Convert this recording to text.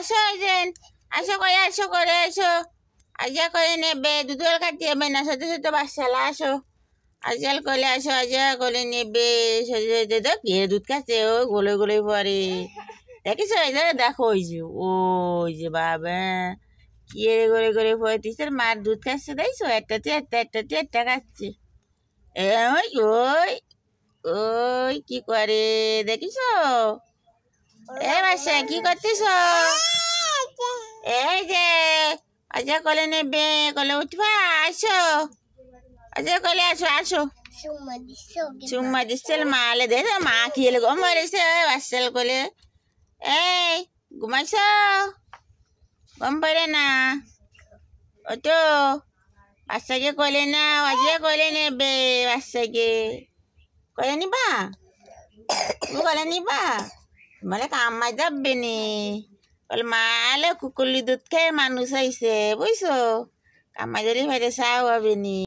আসো এই যে আসো করে আসো করে আসো আজা করে নেবে দুধল খাটি হবে না ছোট ছোট বাচ্চালা আসো আজকাল করলে আসো আজা করে নেবে ছোট ছোট কে দুধ খাচ্ছে ও গোলে গোলে পরে দেখিস এই যে দেখো ওই যে বাবা কি করে করে পড়তিস মার দুধ খাচ্ছে দেখছো একটাতে একটা খাচ্ছে ওই ওই ওই কি করে দেখিস এ বাসা কি করতিস এই যে আজা কলে নেবে কলে উঠবা আসো আজা কলে আসো আসো চুম্মা দিচ্ছিল মালে দে মা কি এলে গম মারিছে বাচ্চাল কলে এই ঘুমাইছ গম পড়ে না ও তো বাচ্চাকে কলে না আজকে কলে নেবে বাচ্চাকে কলে নিবা তুমি কলে নিবা মানে কামাই যাবে নি বলে মালে কুকুলি দুধ খেয়ে মানুষ আইছে বুঝছো কামাই যদি ভাইতে চাও হবে নি